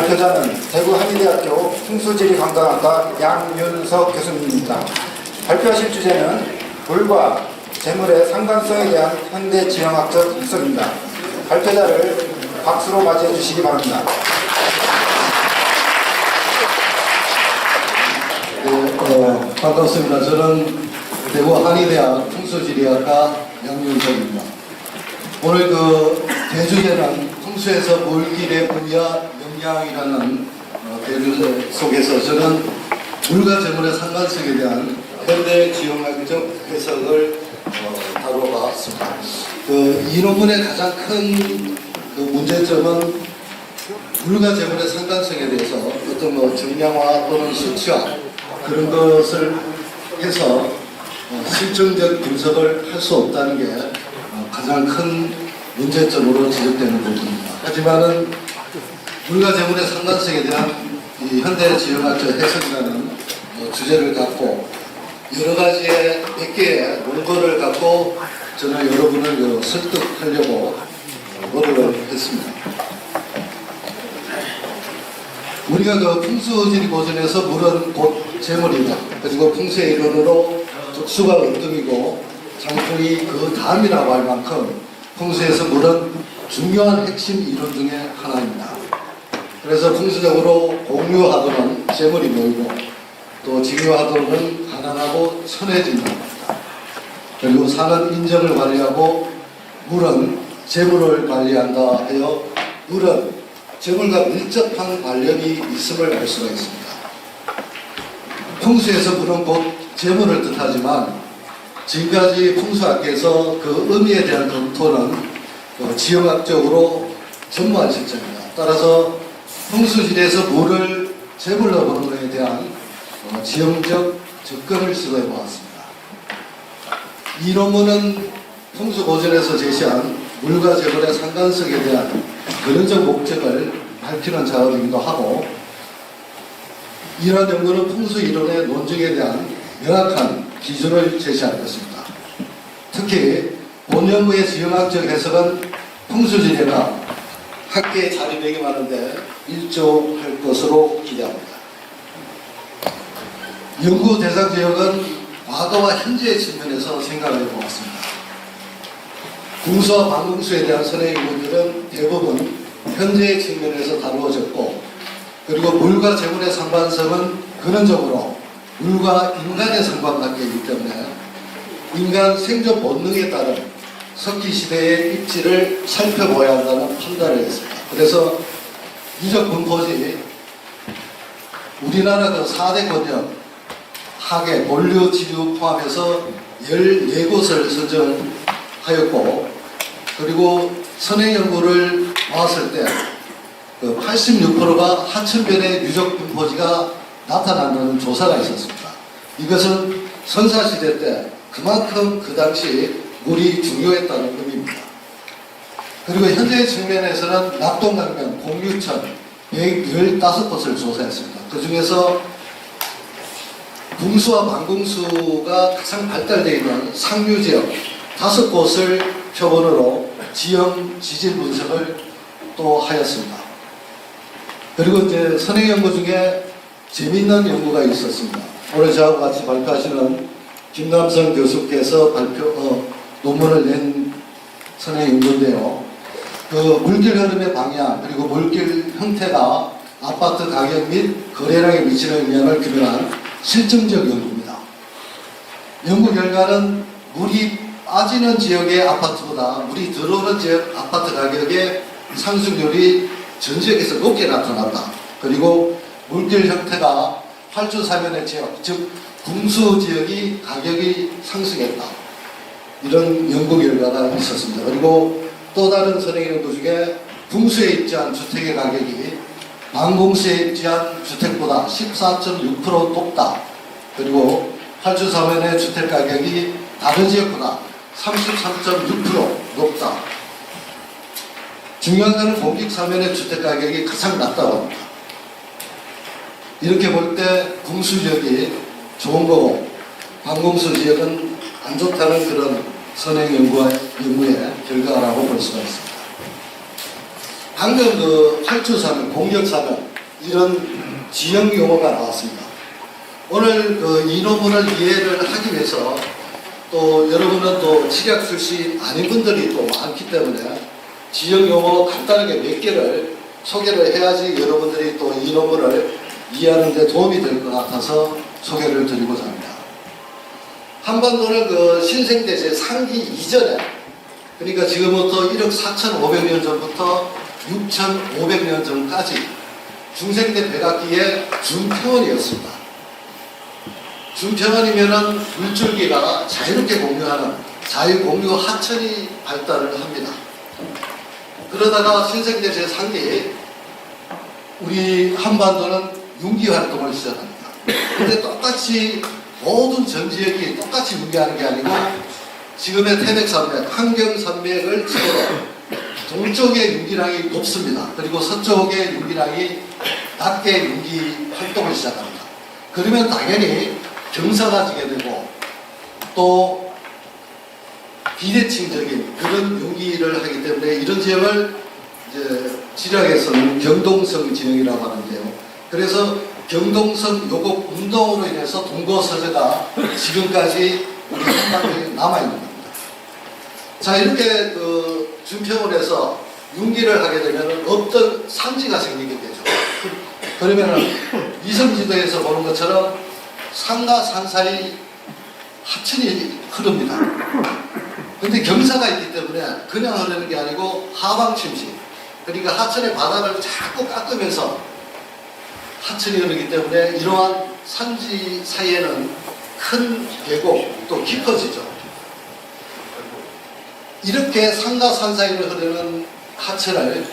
발표자는 대구한의대학교 풍수지리관광학과 양윤석 교수님입니다. 발표하실 주제는 물과 재물의 상관성에 대한 현대 지형학적 해석입니다. 발표자를 박수로 맞이해 주시기 바랍니다. 네, 반갑습니다. 저는 대구한의대학 풍수지리학과 양윤석입니다. 오늘 대주제는 풍수에서 물길의 분야 영향이라는 대주제 속에서 저는 물과 재물의 상관성에 대한 현대 지형학적 해석을 다뤄봤습니다. 이 논문의 가장 큰 문제점은 물과 재물의 상관성에 대해서 어떤 정량화 또는 수치화 그런 것을 해서 실증적 분석을 할 수 없다는 게 가장 큰 문제점으로 지적되는 부분입니다. 하지만은 물과 재물의 상관성에 대한 이 현대 지형학적 해석이라는 주제를 갖고 여러 가지의 몇 개의 논거를 갖고 저는 여러분을 설득하려고 노력을 했습니다. 우리가 풍수지리 고전에서 물은 곧 재물이다. 그리고 풍수의 이론으로 족수가 은등이고 장풍이 그 다음이라고 할 만큼 풍수에서 물은 중요한 핵심 이론 중에 하나입니다. 그래서 풍수적으로 공유하도는 재물이 모이고 또 직유하도는 가난하고 선해진다. 그리고 산은 인정을 관리하고 물은 재물을 관리한다 하여 물은 재물과 밀접한 관련이 있음을 알 수가 있습니다. 풍수에서 물은 곧 재물을 뜻하지만 지금까지 풍수학에서 그 의미에 대한 검토는 지형학적으로 전무한 실정입니다. 따라서 풍수지리에서 물을 재물로 보는 것에 대한 지형적 접근을 시도해 보았습니다. 이 논문은 풍수고전에서 제시한 물과 재물의 상관성에 대한 근원적 목적을 밝히는 작업이기도 하고 이러한 연구는 풍수 이론의 논증에 대한 명확한 기준을 제시할 것입니다. 특히 본 연구의 지형학적 해석은 풍수지리가 학계에 자리매김하는데 일조할 것으로 기대합니다. 연구 대상 지역은 과거와 현재의 측면에서 생각을 해보았습니다. 궁수와 반궁수에 대한 선의 연구들은 대부분 현재의 측면에서 다루어졌고 그리고 물과 재물의 상관성은 근원적으로 물과 인간의 상관관계이기 때문에 인간 생존 본능에 따른 석기시대의 입지를 살펴보아야 한다는 판단을 했습니다. 그래서 유적 분포지 우리나라 4대 권역 하계, 본류, 지류 포함해서 14곳을 선정하였고 그리고 선행 연구를 봤을 때 86%가 하천변의 유적 분포지가 나타난다는 조사가 있었습니다. 이것은 선사시대 때 그만큼 그 당시 물이 중요했다는 의미입니다. 그리고 현재의 측면에서는 낙동강변, 공유천 115곳을 조사했습니다. 그 중에서 궁수와 반궁수가 가장 발달되어 있는 상류지역 5곳을 표본으로 지형 지질 분석을 또 하였습니다. 그리고 이제 선행 연구 중에 재미있는 연구가 있었습니다. 오늘 저하고 같이 발표하시는 김남성 교수께서 논문을 낸 선행 연구인데요. 물길 흐름의 방향 그리고 물길 형태가 아파트 가격 및 거래량에 미치는 영향을 규명한 실증적 연구입니다. 연구 결과는 물이 빠지는 지역의 아파트보다 물이 들어오는 지역 아파트 가격의 상승률이 전 지역에서 높게 나타났다. 그리고 물길 형태가 활주사면의 지역, 즉 궁수 지역이 가격이 상승했다. 이런 연구 결과가 있었습니다. 그리고 또 다른 선행 연구 중에 궁수에 입지한 주택의 가격이 반궁수에 입지한 주택보다 14.6% 높다. 그리고 활주사면의 주택 가격이 다른 지역보다 33.6% 높다. 중요한 것은 공직사면의 주택 가격이 가장 낮다고 합니다. 이렇게 볼 때 궁수 지역이 좋은 거고 반궁수 지역은 안 좋다는 그런 선행 연구의 결과라고 볼 수가 있습니다. 방금 활주사면, 공격사면 이런 지형 용어가 나왔습니다. 오늘 이 논문을 이해를 하기 위해서 또 여러분은 또 직약 출신 아닌 분들이 또 많기 때문에 지형 용어 간단하게 몇 개를 소개를 해야지 여러분들이 또 이 논문을 이해하는 데 도움이 될 것 같아서 소개를 드리고자 합니다. 한반도는 그 신생대제 상기 이전에, 그러니까 지금부터 1억 4,500년 전부터 6,500년 전까지 중생대 백악기의 중평원이었습니다. 중평원이면은 물줄기가 자유롭게 공유하는 자유공유 하천이 발달을 합니다. 그러다가 신생대 제3기 우리 한반도는 융기 활동을 시작합니다. 근데 똑같이 모든 전 지역이 똑같이 융기하는 게 아니고 지금의 태백산맥, 환경산맥을 치고로 동쪽의 융기량이 높습니다. 그리고 서쪽의 융기량이 낮게 융기 활동을 시작합니다. 그러면 당연히 경사가 지게 되고 또 비대칭적인 그런 융기를 하기 때문에 이런 지역을 이제 지리학에서는 경동성 지형이라고 하는데요. 그래서 경동성 요곡 운동으로 인해서 동거서재가 지금까지 우리 한반도에 남아있는 겁니다. 자, 이렇게 그 중평원에서 융기를 하게 되면 어떤 산지가 생기게 되죠. 그러면은 위성지도에서 보는 것처럼 산과 산 사이 하천이 흐릅니다. 근데 경사가 있기 때문에 그냥 흐르는 게 아니고 하방 침식, 그러니까 하천의 바닥을 자꾸 깎으면서 하천이 흐르기 때문에 이러한 산지 사이에는 큰 계곡 또 깊어지죠. 이렇게 산과 산 사이를 흐르는 하천을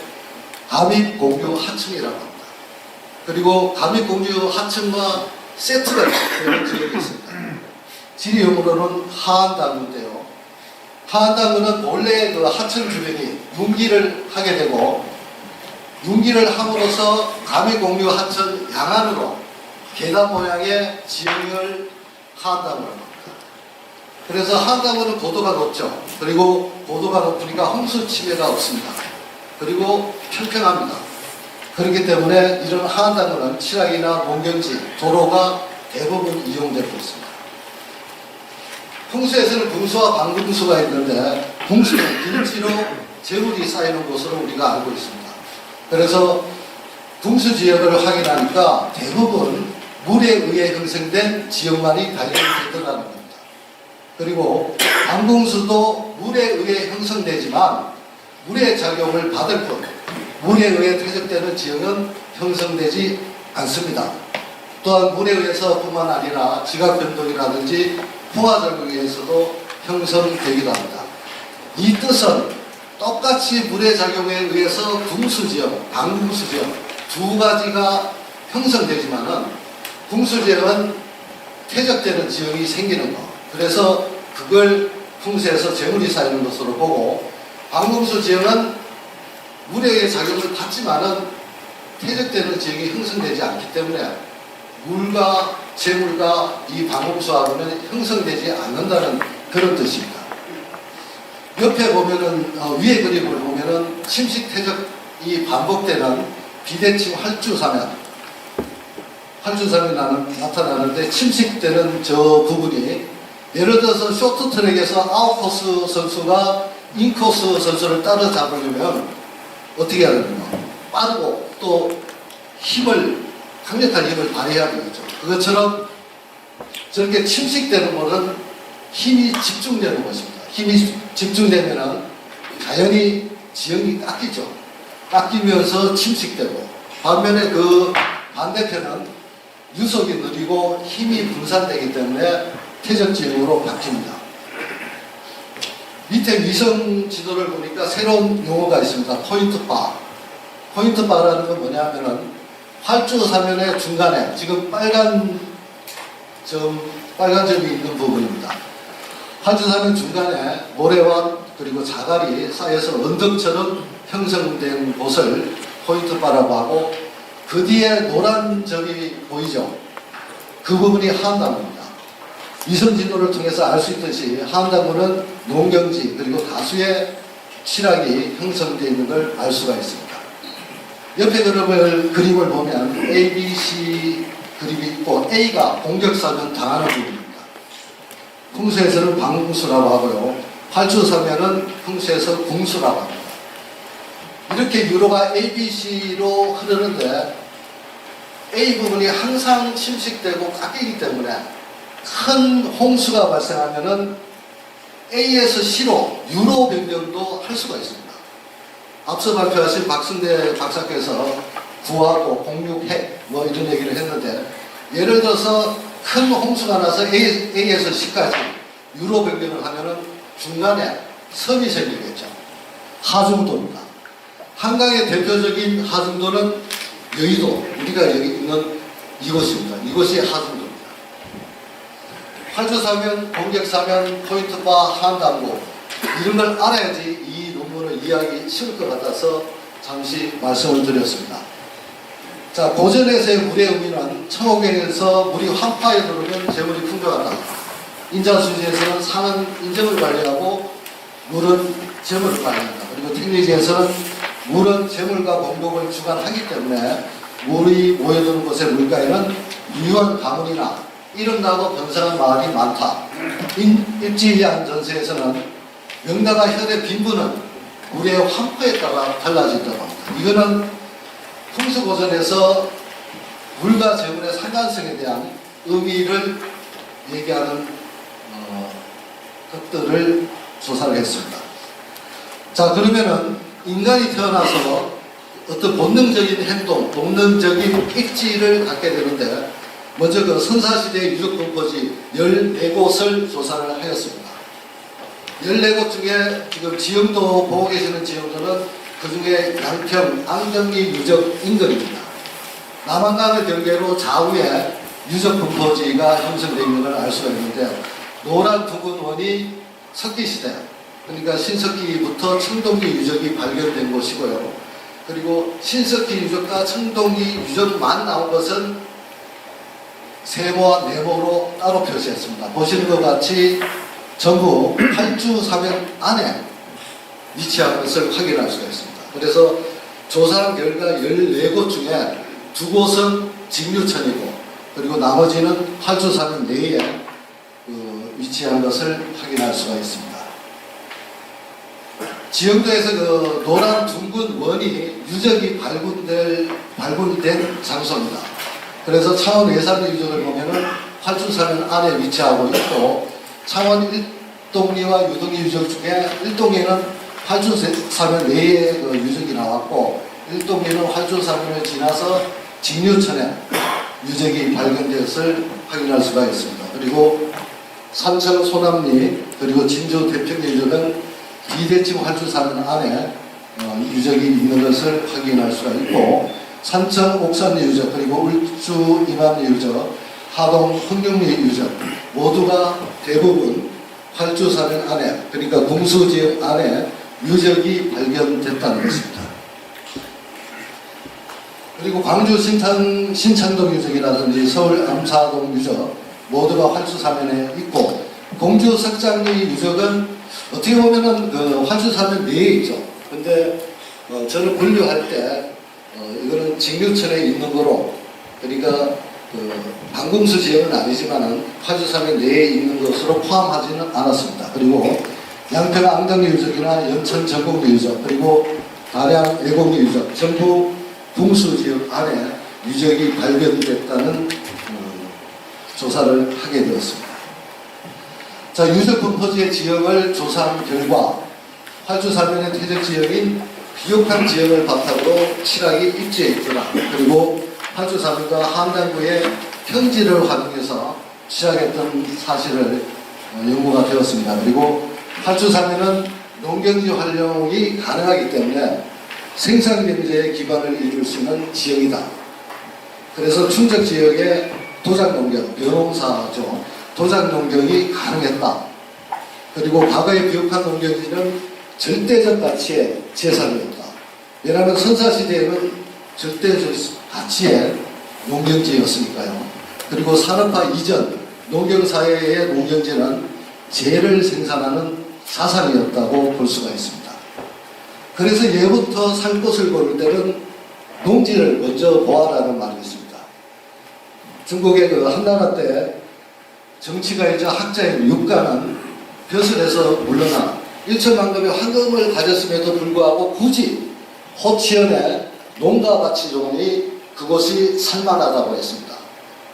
감입공유 하천이라고 합니다. 그리고 감입공유 하천과 세트가 되는 지역이 있습니다. 지리용어로는 하안다구인데요. 하안다구는 원래 그 하천 주변이 융기를 하게 되고 융기를 함으로써 감입공유 하천 양안으로 계단 모양의 지형을 하안다구라고 합니다. 그래서 하안다구는 고도가 높죠. 그리고 고도가 높으니까 홍수 침해가 없습니다. 그리고 평평합니다. 그렇기 때문에 이런 하안다구는 칠학이나 농경지, 도로가 대부분 이용되고 있습니다. 풍수에서는 붕수와 방금수가 있는데 붕수는 길지로 재물이 쌓이는 곳으로 우리가 알고 있습니다. 그래서 붕수 지역을 확인하니까 대부분 물에 의해 형성된 지역만이 발견되더라는 겁니다. 그리고 방궁수도 물에 의해 형성되지만 물의 작용을 받을 뿐 물에 의해 퇴적되는 지역은 형성되지 않습니다. 또한 물에 의해서 뿐만 아니라 지각 변동이라든지 풍화작용에 의해서도 형성되기도 합니다. 이 뜻은 똑같이 물의 작용에 의해서 붕수지역, 방궁수지역 두 가지가 형성되지만은 붕수지역은 퇴적되는 지역이 생기는 것. 그래서 그걸 풍수에서 재물이 쌓이는 것으로 보고 방궁수 지역은 물에 의해 작용을 받지만은 퇴적되는 지역이 형성되지 않기 때문에 물과 재물과 이 방궁수하고는 형성되지 않는다는 그런 뜻입니다. 옆에 보면은 위에 그림을 보면은 침식 퇴적이 반복되는 비대칭 활주산이 나타나는데 침식되는 저 부분이 예를 들어서 쇼트트랙에서 아웃코스 선수가 인코스 선수를 따라잡으려면 어떻게 해야 되느냐, 빠르고 또 강력한 힘을 발휘해야 되겠죠. 그것처럼 저렇게 침식되는 것은 힘이 집중되는 것입니다. 힘이 집중되면 자연히 지형이 깎이죠. 깎이면서 침식되고, 반면에 그 반대편은 유속이 느리고 힘이 분산되기 때문에 퇴적지역으로 바뀝니다. 밑에 위성 지도를 보니까 새로운 용어가 있습니다. 포인트바. 포인트바라는 건 뭐냐면은 활주 사면의 중간에 지금 빨간 점이 있는 부분입니다. 활주 사면 중간에 모래와 그리고 자갈이 쌓여서 언덕처럼 형성된 곳을 포인트바라고 하고, 그 뒤에 노란 점이 보이죠? 그 부분이 하안다구입니다. 위성 지도를 통해서 알 수 있듯이 하안다구는 농경지 그리고 다수의 칠학이 형성되어 있는 걸 알 수가 있습니다. 옆에 그림을 보면 A, B, C 그림이 있고 A가 공격사면 당하는 부분입니다. 풍수에서는 방궁수라고 하고요. 활주사면은 풍수에서 궁수라고 합니다. 이렇게 유로가 A, B, C로 흐르는데 A 부분이 항상 침식되고 깎이기 때문에 큰 홍수가 발생하면은 A에서 C로 유로 변경도 할 수가 있습니다. 앞서 발표하신 박승대 박사께서 구하고 공육핵 뭐 이런 얘기를 했는데 예를 들어서 큰 홍수가 나서 A에서 C까지 유로 변경을 하면은 중간에 섬이 생기겠죠. 하중도입니다. 한강의 대표적인 하중도는 여의도, 우리가 여기 있는 이곳입니다. 이곳이 하중도입니다. 활주사면, 공격사면, 포인트바, 한강고 이런 걸 알아야지 이 논문을 이해하기 쉬울 것 같아서 잠시 말씀을 드렸습니다. 자, 고전에서의 물의 의미는 청옥에서 물이 환파에 들어오면 재물이 풍족하다. 인자수지에서는 산은 인정을 관리하고 물은 재물을 관리한다. 그리고 tech리지에서는 물은 재물과 공동을 주관하기 때문에 물이 모여드는 곳의 물가에는 유효한 가문이나 이름나고 번성한 마을이 많다. 입지양 전세에서는 명나라 현의 빈부는 물의 환파에 따라 달라진다고 합니다. 이거는 풍수고전에서 물과 재물의 상관성에 대한 의미를 얘기하는 것들을 조사를 했습니다. 자, 그러면은 인간이 태어나서 어떤 본능적인 행동, 본능적인 입지를 갖게 되는데 먼저 그 선사시대의 유적분포지 14곳을 조사를 하였습니다. 14곳 중에 지금 지형도 보고 계시는 지형도는 그 중에 양평, 앙정리 유적 인근입니다. 남한강을 경계로 좌우에 유적분포지가 형성되어 있는 걸 알 수가 있는데 노란 둥근 원이 석기시대, 그러니까 신석기부터 청동기 유적이 발견된 곳이고요. 그리고 신석기 유적과 청동기 유적만 나온 것은 세모와 네모로 따로 표시했습니다. 보시는 것 같이 전부 활주사면 안에 위치한 것을 확인할 수가 있습니다. 그래서 조사한 결과 14곳 중에 2곳은 직류천이고 그리고 나머지는 활주사면 내에 위치한 것을 확인할 수가 있습니다. 지형도에서 그 노란 둥근 원이 유적이 발굴된 장소입니다. 그래서 창원 외산리 유적을 보면은 활주사면 안에 위치하고 있고 창원 일동리와 유동리 유적 중에 일동리는 활주사면 내에 그 유적이 나왔고 일동리는 활주사면을 지나서 직류천에 유적이 발견되었을 확인할 수가 있습니다. 그리고 산청 소남리 그리고 진주 대평리 유적은 비대칭 활주사면 안에 유적이 있는 것을 확인할 수가 있고 산청 옥산리 유적 그리고 울주 임암리 유적 하동 흥룡리 유적 모두가 대부분 활주사면 안에 그러니까 궁수지역 안에 유적이 발견됐다는 것입니다. 그리고 광주 신창동 유적이라든지 서울 암사동 유적 모두가 활주사면에 있고 공주 석장리 유적은 어떻게 보면은 그 활주사면 내에 있죠. 근데 저는 분류할 때 이거는 직류천에 있는 거로 그러니까 그 방궁수 지역은 아니지만은 활주사면 내에 있는 것으로 포함하지는 않았습니다. 그리고 양평 앙정리 유적이나 연천 전곡리 유적 그리고 다량 애곡리 유적 전부 궁수 지역 안에 유적이 발견됐다는 조사를 하게 되었습니다. 자, 유적 분포지의 지역을 조사한 결과 활주사면의 퇴적 지역인 비옥한 지역을 바탕으로 칠학이 입지에 있거나 그리고 활주사면과 한강구의 평지를 활용해서 칠학했던 사실을 연구가 되었습니다. 그리고 활주사면은 농경지 활용이 가능하기 때문에 생산경제의 기반을 이룰 수 있는 지역이다. 그래서 충적 지역에 도작농경, 벼농사죠. 도작농경이 가능했다. 그리고 과거의 비옥한 농경지는 절대적 가치의 재산이었다. 왜냐하면 선사시대에는 절대적 가치의 농경지였으니까요. 그리고 산업화 이전 농경사회의 농경지는 재를 생산하는 자산이었다고 볼 수가 있습니다. 그래서 예부터 살 곳을 고를 때는 농지를 먼저 보아라는 말이 있습니다. 중국의 그 한나라 때 정치가이자 학자인 육가는 벼슬에서 물러나 1천만금의 황금을 가졌음에도 불구하고 굳이 호치현에 농가 밭이 좋으니 그곳이 살만하다고 했습니다.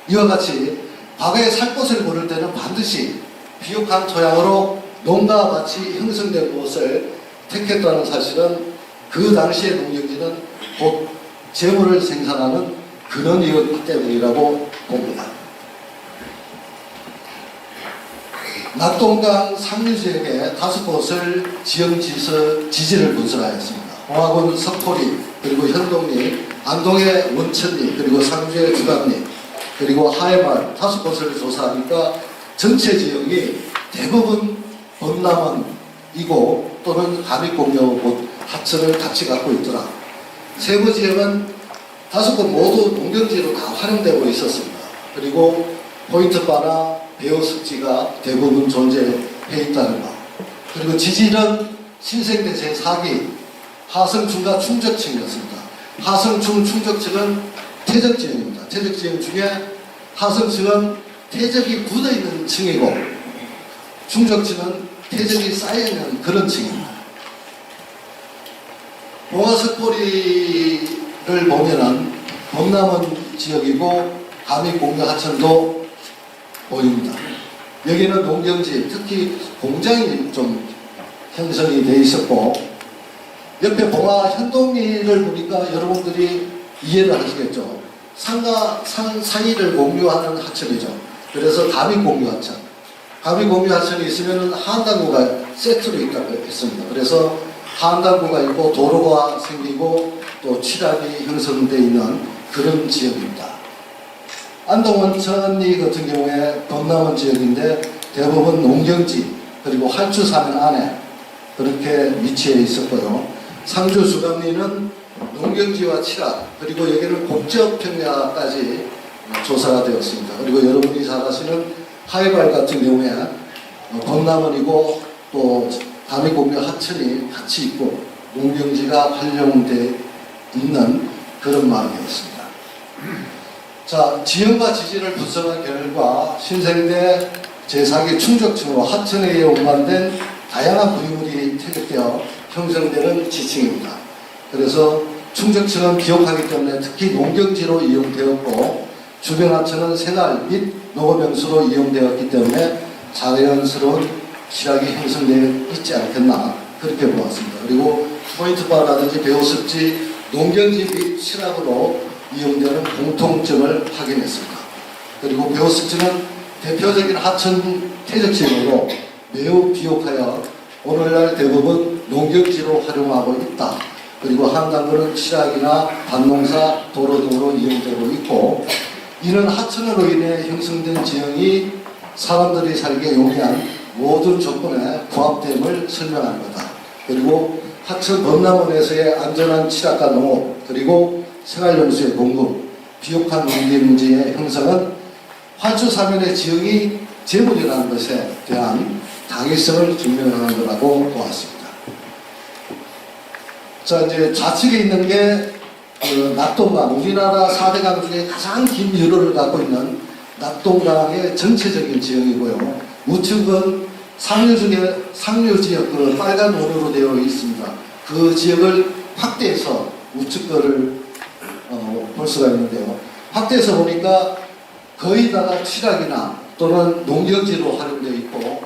이와 같이 과거에 살 곳을 고를 때는 반드시 비옥한 토양으로 농가 밭이 형성된 곳을 택했다는 사실은 그 당시의 농경지는 곧 재물을 생산하는 근원이었기 때문이라고 봅니다. 낙동강 상류 지역에 5곳을 지형 지지를 분석하였습니다. 홍화군 석포리, 그리고 현동리, 안동의 원천리, 그리고 상주의 주감리, 그리고 하회마을 5곳을 조사하니까 전체 지역이 대부분 범람원이고 또는 한익공여 하천을 같이 갖고 있더라. 세부 지역은 5곳 모두 농경지로 다 활용되고 있었습니다. 그리고 포인트바나 배후습지가 대부분 존재해 있다는 것. 그리고 지질은 신생대 제4기 하성충과 충적층이었습니다. 하성충, 충적층은 퇴적지형입니다. 퇴적지형 중에 하성층은 퇴적이 굳어있는 층이고 충적층은 퇴적이 쌓여있는 그런 층입니다. 봉화석포리를 보면은 범람원 지역이고 감익공여 하천도 보입니다. 여기는 농경지, 특히 공장이 좀 형성이 되어 있었고, 옆에 봉화 현동리를 보니까 여러분들이 이해를 하시겠죠. 산과 산 사이를 공유하는 하천이죠. 그래서 감익공유 하천. 감익공유 하천이 있으면 하안단구가 세트로 있다고 했습니다. 그래서 하안단구가 있고 도로가 생기고 또 취락이 형성되어 있는 그런 지역입니다. 안동원천리 같은 경우에 범람원 지역인데 대부분 농경지 그리고 활주산 안에 그렇게 위치해 있었고요. 상주 주감리는 농경지와 칠악 그리고 여기는 곡적평야까지 조사가 되었습니다. 그리고 여러분이 잘 아시는 하회발 같은 경우에 범람원이고 또 감익공여 하천이 같이 있고 농경지가 활용되어 있는 그런 마을이었습니다. 자, 지형과 지질을 분석한 결과 신생대 제4기 충적층으로 하천에 의해 운반된 다양한 부유물이 퇴적되어 형성되는 지층입니다. 그래서 충적층은 비옥하기 때문에 특히 농경지로 이용되었고 주변 하천은 새날 및 농업용수로 이용되었기 때문에 자연스러운 실학이 형성되어 있지 않겠나 그렇게 보았습니다. 그리고 포인트바라든지 배후습지, 농경지 및 실학으로 이용되는 공통점을 확인했습니다. 그리고 배후습지는 대표적인 하천 퇴적지역으로 매우 비옥하여 오늘날 대부분 농경지로 활용하고 있다. 그리고 한단구는 실학이나 밭농사, 도로 등으로 이용되고 있고 이는 하천으로 인해 형성된 지형이 사람들이 살기에 용이한 모든 조건에 부합됨을 설명하는 거다. 그리고 하천 범람원에서의 안전한 취락과 농업 그리고 생활용수의 공급, 비옥한 농경지의 형성은 활주사면의 지형이 재물이라는 것에 대한 당위성을 증명하는 거라고 보았습니다. 자, 이제 좌측에 있는 게 낙동강, 우리나라 4대강 중에 가장 긴 유로를 갖고 있는 낙동강의 전체적인 지형이고요. 우측은 상류 지역 그 빨간 원으로 되어 있습니다. 그 지역을 확대해서 우측 거를 볼 수가 있는데요. 확대해서 보니까 거의 다가 취락이나 또는 농경지로 활용되어 있고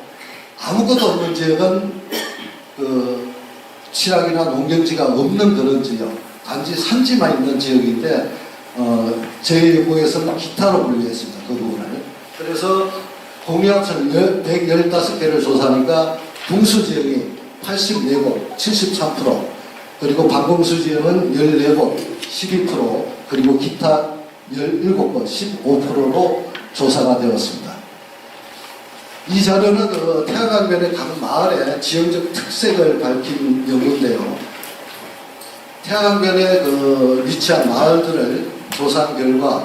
아무것도 없는 지역은 그 취락이나 농경지가 없는 그런 지역, 단지 산지만 있는 지역인데 저희 연구에서는 기타로 분류했습니다. 그 부분을. 그래서 공유하천 115개를 조사하니까 동수 지역이 84곳, 73%, 그리고 방공수 지역은 14곳, 12%, 그리고 기타 17곳, 15%로 조사가 되었습니다. 이 자료는 태양강변의 각 마을의 지형적 특색을 밝힌 연구인데요. 태양강변에 위치한 마을들을 조사한 결과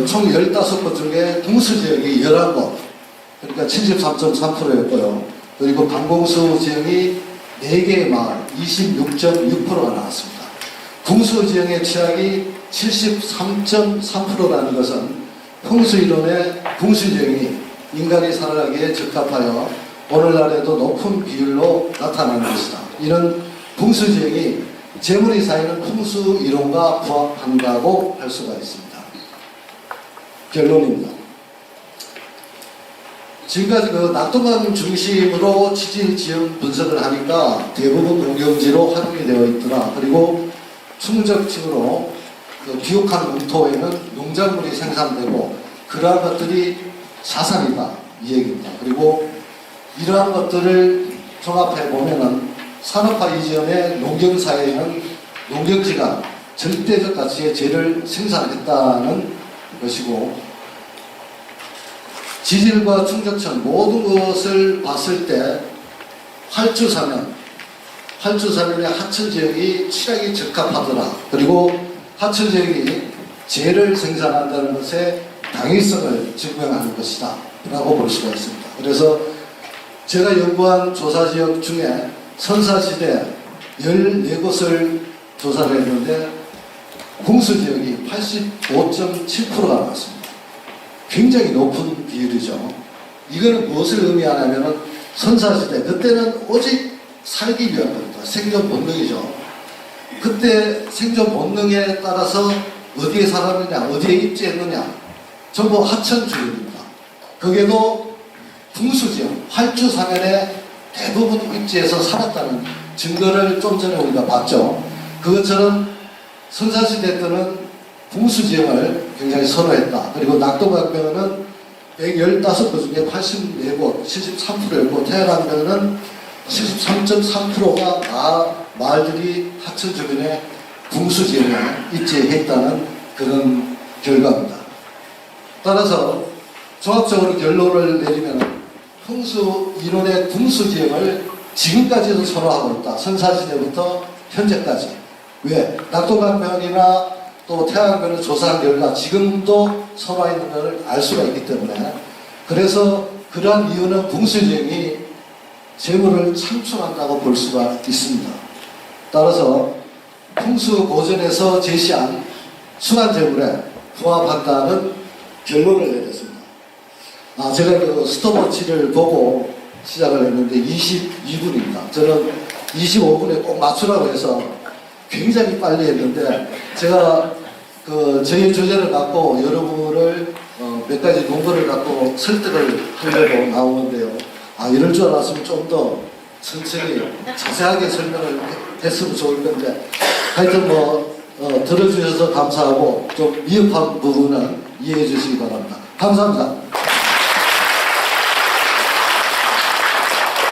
총 15곳 중에 동수 지역이 11곳, 그러니까 73.3%였고요. 그리고 방공수 지역이 4개의 마을, 26.6%가 나왔습니다. 풍수지형의 취약이 73.3%라는 것은 풍수이론의 풍수지형이 인간이 살아가기에 적합하여 오늘날에도 높은 비율로 나타나는 것이다. 이런 풍수지형이 재물이 쌓이는 풍수이론과 부합한다고 할 수가 있습니다. 결론입니다. 지금까지 그 낙동강 중심으로 지질 지형 분석을 하니까 대부분 농경지로 활용이 되어 있더라. 그리고 충적층으로 그 비옥한 국토에는 농작물이 생산되고 그러한 것들이 자산이다 이 얘기입니다. 그리고 이러한 것들을 종합해 보면은 산업화 이전의 농경사회에는 농경지가 절대적 가치의 재를 생산했다는 것이고 지질과 충적층 모든 것을 봤을 때 활주사면의 하천지역이 취약이 적합하더라. 그리고 하천지역이 재를 생산한다는 것에 당위성을 증명하는 것이다 라고 볼 수가 있습니다. 그래서 제가 연구한 조사지역 중에 선사시대 14곳을 조사를 했는데 궁수지역이 85.7%가 나왔습니다. 굉장히 높은 비율이죠. 이거는 무엇을 의미하냐면 선사시대 그때는 오직 살기 위한 겁니다. 생존 본능이죠. 그때 생존 본능에 따라서 어디에 살았느냐 어디에 입지했느냐 전부 하천 주민입니다. 거기에도 풍수지역 활주사면에 대부분 입지해서 살았다는 증거를 좀 전에 우리가 봤죠. 그것처럼 선사시대 때는 풍수지역을 굉장히 선호했다. 그리고 낙동강변은 115곳 중에 84곳, 73%였고 태안강변은 73.3%가 마을들이 하천 주변에 풍수지역에 입지했다는 그런 결과입니다. 따라서 종합적으로 결론을 내리면 풍수 이론의 풍수지역을 지금까지도 선호하고 있다. 선사시대부터 현재까지. 왜? 낙동강변이나 또 태양별을 조사한 결과 지금도 선호하는 것을 알 수가 있기 때문에 그래서 그러한 이유는 풍수지형이 재물을 창출한다고 볼 수가 있습니다. 따라서 풍수 고전에서 제시한 순환재물에 부합한다는 결론을 내렸습니다. 제가 그 스톱워치를 보고 시작을 했는데 22분입니다. 저는 25분에 꼭 맞추라고 해서 굉장히 빨리 했는데 제가 그 저희 주제를 갖고 여러분을 몇 가지 논거를 갖고 설득을 하려고 나오는데요. 이럴 줄 알았으면 좀 더 천천히 자세하게 설명을 했으면 좋을 건데 하여튼 들어주셔서 감사하고 좀 미흡한 부분은 이해해 주시기 바랍니다. 감사합니다.